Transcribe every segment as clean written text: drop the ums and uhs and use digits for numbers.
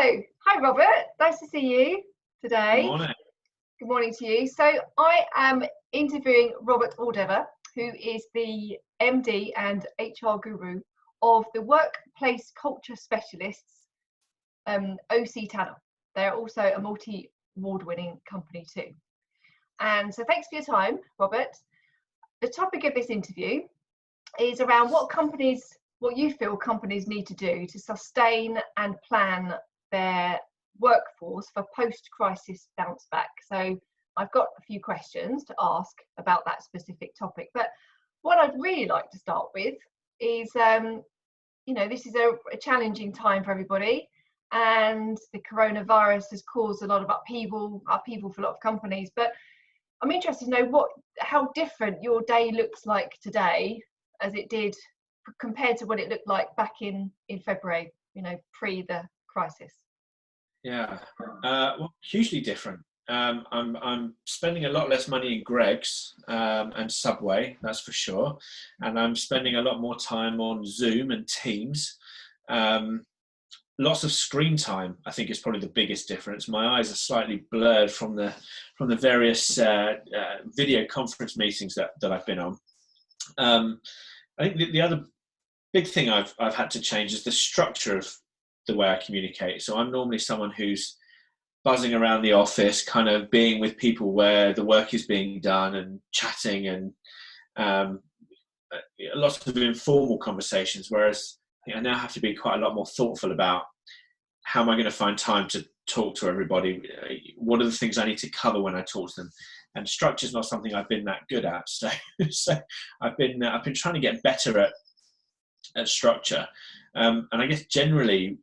Hi Robert, nice to see you Good today. morning. Good morning to you. So I am interviewing Robert Ordever, who is the MD and HR guru of the workplace culture specialists, O.C.Tanner. They're also a multi-award winning company too. And so thanks for your time, Robert. The topic of this interview is around what you feel companies need to do to sustain and plan their workforce for post-crisis bounce back. So I've got a few questions to ask about that specific topic. But what I'd really like to start with is, this is a challenging time for everybody, and the coronavirus has caused a lot of upheaval for a lot of companies. But I'm interested to know how different your day looks like today as it did compared to what it looked like back in February, pre the crisis. Yeah, well, hugely different. I'm spending a lot less money in Greggs and Subway, that's for sure. And I'm spending a lot more time on Zoom and Teams. Lots of screen time, I think, is probably the biggest difference. My eyes are slightly blurred from the various video conference meetings that I've been on. I think the other big thing I've had to change is the structure of the way I communicate. So I'm normally someone who's buzzing around the office, kind of being with people where the work is being done and chatting and lots of informal conversations, whereas I now have to be quite a lot more thoughtful about how am I going to find time to talk to everybody? What are the things I need to cover when I talk to them? And structure is not something I've been that good at. So I've been trying to get better at structure, and I guess generally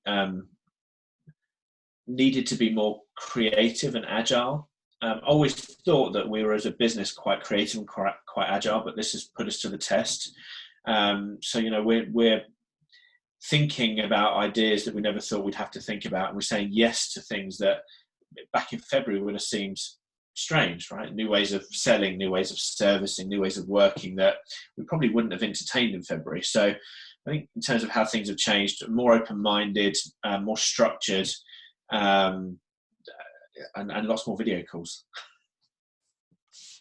needed to be more creative and agile. Always thought that we were, as a business, quite creative and quite agile, but this has put us to the test. So we're thinking about ideas that we never thought we'd have to think about, and we're saying yes to things that back in February would have seemed strange, right? New ways of selling, new ways of servicing, new ways of working that we probably wouldn't have entertained in February. So I think in terms of how things have changed, more open-minded, more structured, and lots more video calls.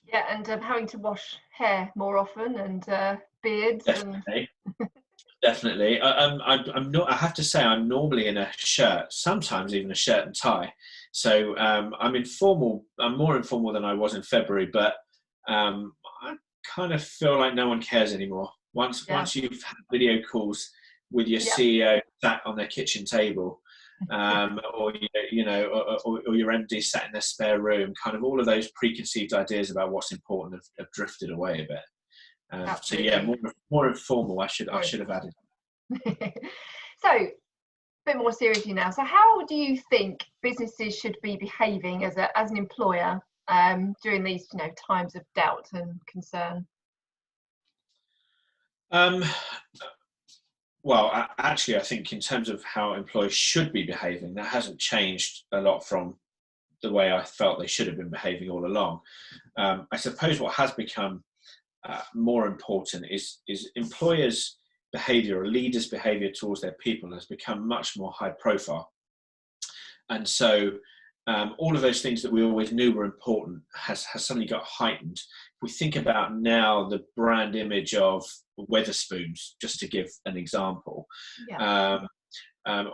Yeah, and having to wash hair more often and beards. Definitely. Definitely. I'm not. I have to say, I'm normally in a shirt, sometimes even a shirt and tie. So I'm informal. I'm more informal than I was in February, but I kind of feel like no one cares anymore. Once you've had video calls with your CEO sat on their kitchen table, or your MD sat in their spare room, kind of all of those preconceived ideas about what's important have drifted away a bit. So yeah, more informal. I should have added. So, a bit more seriously now. So, how do you think businesses should be behaving as an employer during these times of doubt and concern? Well, actually, I think in terms of how employees should be behaving, that hasn't changed a lot from the way I felt they should have been behaving all along. I suppose what has become more important is employers' behaviour or leaders' behaviour towards their people has become much more high profile. And so all of those things that we always knew were important has suddenly got heightened. If we think about now the brand image of Wetherspoons, just to give an example,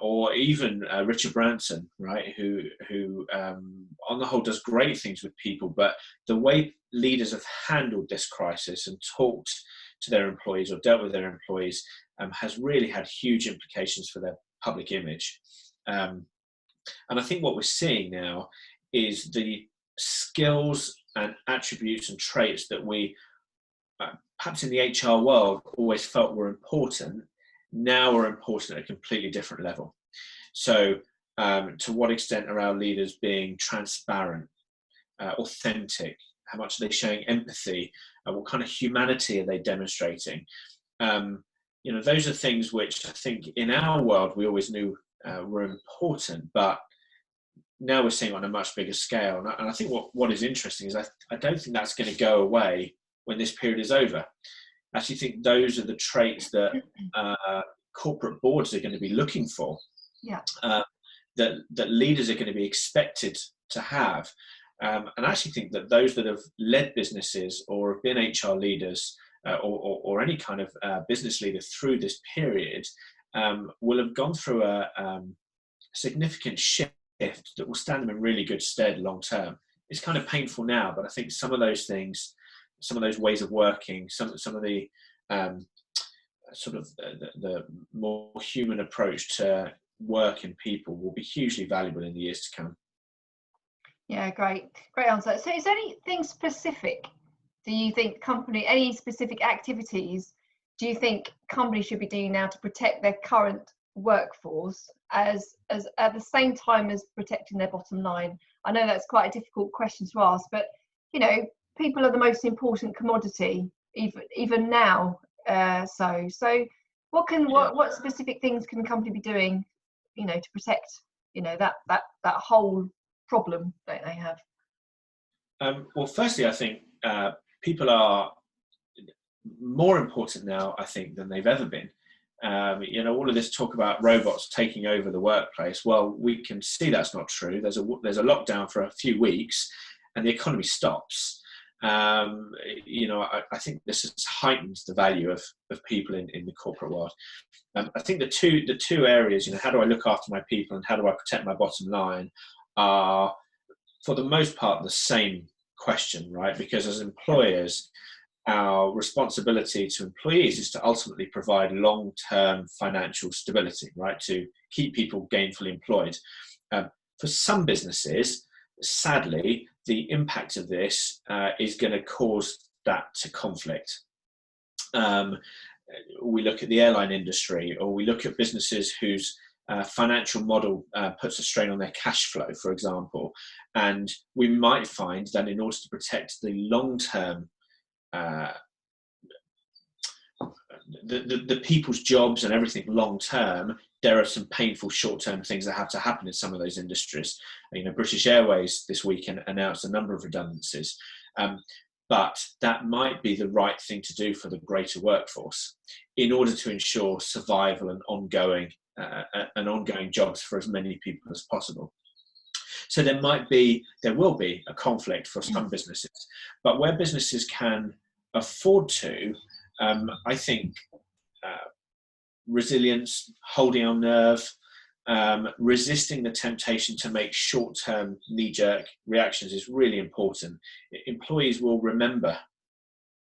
or even Richard Branson, right, who on the whole does great things with people, but the way leaders have handled this crisis and talked to their employees or dealt with their employees has really had huge implications for their public image. And I think what we're seeing now is the skills and attributes and traits that we, perhaps in the HR world, always felt were important, now are important at a completely different level. So to what extent are our leaders being transparent, authentic? How much are they showing empathy? What kind of humanity are they demonstrating? Those are things which I think in our world we always knew were important, but now we're seeing on a much bigger scale. And I think what is interesting is I don't think that's going to go away when this period is over. I actually think those are the traits that corporate boards are going to be looking for. that leaders are going to be expected to have. And I actually think that those that have led businesses or have been HR leaders or any kind of business leader through this period will have gone through a significant shift that will stand them in really good stead long term. It's kind of painful now, but I think some of those things, some of those ways of working, some of the sort of the more human approach to work and people will be hugely valuable in the years to come. Yeah, great answer. So is there anything specific, do you think any specific activities do you think companies should be doing now to protect their current workforce as at the same time as protecting their bottom line? I know that's quite a difficult question to ask, but people are the most important commodity even now. So what specific things can the company be doing, to protect, that whole problem that they have? Well, firstly, I think people are more important now, I think, than they've ever been. All of this talk about robots taking over the workplace. Well, we can see that's not true. There's a lockdown for a few weeks, and the economy stops. I think this has heightened the value of people in the corporate world. I think the two areas, how do I look after my people and how do I protect my bottom line, are for the most part the same question, right? Because as employers, our responsibility to employees is to ultimately provide long-term financial stability, right? To keep people gainfully employed. For some businesses, sadly, the impact of this is going to cause that to conflict. We look at the airline industry, or we look at businesses whose financial model puts a strain on their cash flow, for example. And we might find that in order to protect the long-term the people's jobs and everything long term, there are some painful short term things that have to happen in some of those industries. British Airways this weekend announced a number of redundancies, but that might be the right thing to do for the greater workforce in order to ensure survival and ongoing jobs for as many people as possible. So there will be a conflict for some businesses, but where businesses can afford to, I think resilience, holding on nerve, resisting the temptation to make short-term knee-jerk reactions is really important. Employees will remember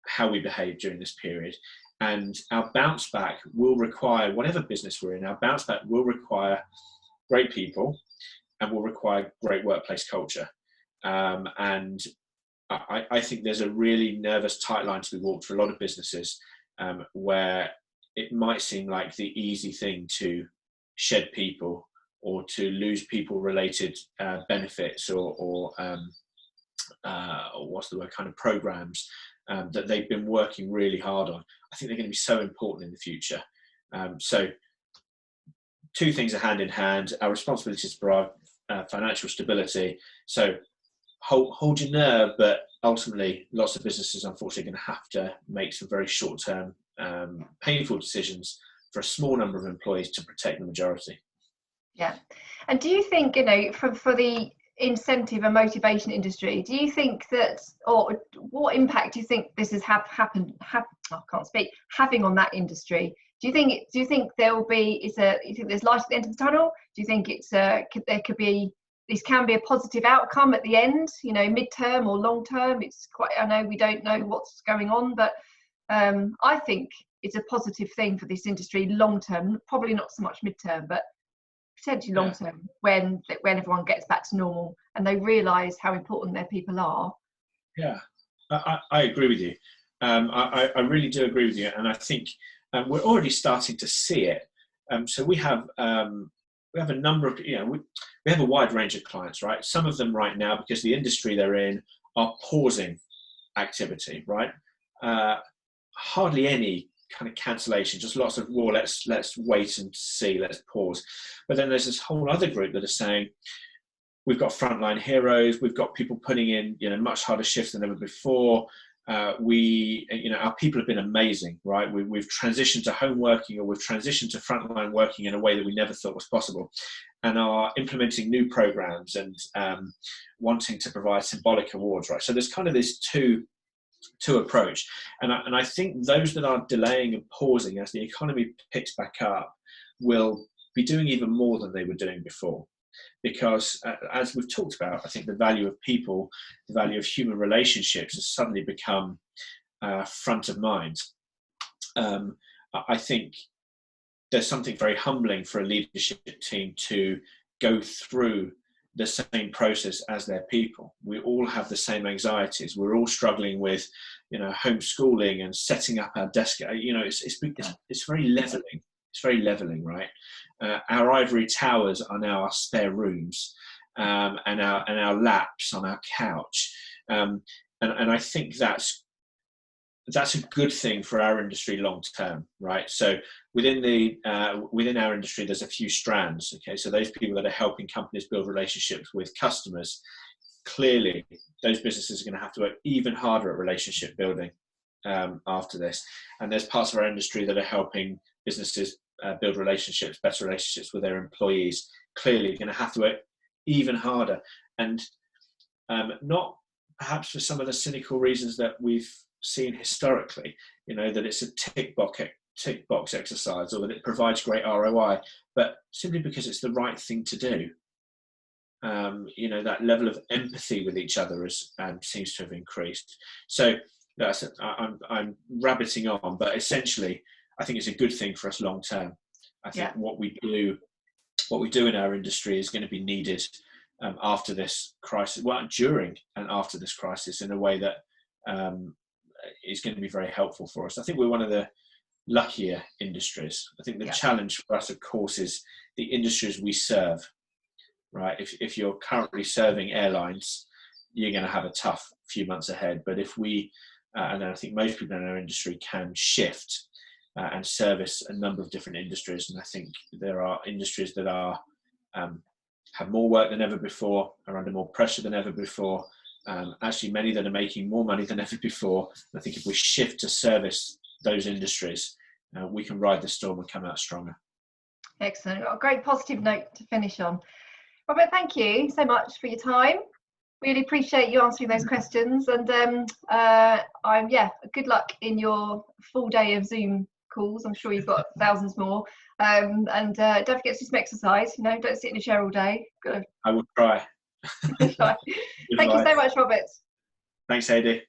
how we behaved during this period, and our bounce back will require, whatever business we're in, our bounce back will require great people and will require great workplace culture. And I think there's a really nervous, tight line to be walked for a lot of businesses where it might seem like the easy thing to shed people or to lose people-related benefits or what's the word, kind of programs that they've been working really hard on. I think they're going to be so important in the future. So two things are hand in hand. Our responsibility is to provide financial stability. So hold your nerve, but ultimately lots of businesses unfortunately are going to have to make some very short-term painful decisions for a small number of employees to protect the majority. Yeah. And do you think, for the incentive and motivation industry, do you think that, or what impact do you think this has having on that industry? Do you think there will be, you think there's light at the end of the tunnel? Do you think this can be a positive outcome at the end, mid-term or long-term? I know we don't know what's going on, but I think it's a positive thing for this industry long-term, probably not so much mid-term, but potentially long-term, when everyone gets back to normal and they realise how important their people are. Yeah, I agree with you. I really do agree with you, and I think we're already starting to see it. So we have a number of, we have a wide range of clients, right? Some of them right now, because the industry they're in, are pausing activity, right? Hardly any kind of cancellation, just lots of, well, let's wait and see, let's pause. But then there's this whole other group that are saying, we've got frontline heroes, we've got people putting in, much harder shifts than ever before. our people have been amazing, right? We've transitioned to home working, or we've transitioned to frontline working in a way that we never thought was possible, and are implementing new programs and wanting to provide symbolic awards, right? So there's kind of this two approach, and I think those that are delaying and pausing as the economy picks back up will be doing even more than they were doing before. Because as we've talked about, I think the value of people, the value of human relationships has suddenly become front of mind. I think there's something very humbling for a leadership team to go through the same process as their people. We all have the same anxieties. We're all struggling with, homeschooling and setting up our desk. It's very leveling. It's very leveling, right? Our ivory towers are now our spare rooms, and our laps on our couch, and I think that's a good thing for our industry long term, right? So within our industry, there's a few strands. Okay, so those people that are helping companies build relationships with customers, clearly those businesses are going to have to work even harder at relationship building after this. And there's parts of our industry that are helping businesses build better relationships with their employees. Clearly going to have to work even harder, and not perhaps for some of the cynical reasons that we've seen historically, that it's a tick box exercise, or that it provides great ROI, but simply because it's the right thing to do. That level of empathy with each other seems to have increased. So I'm rabbiting on, but essentially I think it's a good thing for us long term. I think what we do in our industry is going to be needed after this crisis, during and after this crisis, in a way that is going to be very helpful for us. I think we're one of the luckier industries. I think the challenge for us, of course, is the industries we serve, right? If you're currently serving airlines, you're going to have a tough few months ahead. But if we, and I think most people in our industry can shift and service a number of different industries. And I think there are industries that are have more work than ever before, are under more pressure than ever before. Actually, many that are making more money than ever before. And I think if we shift to service those industries, we can ride the storm and come out stronger. Excellent. A great positive note to finish on. Robert, thank you so much for your time. Really appreciate you answering those questions. And good luck in your full day of Zoom calls. I'm sure you've got thousands more. And don't forget to do some exercise. Don't sit in a chair all day. I will try. Thank you so much, Robert. Thanks, Heidi.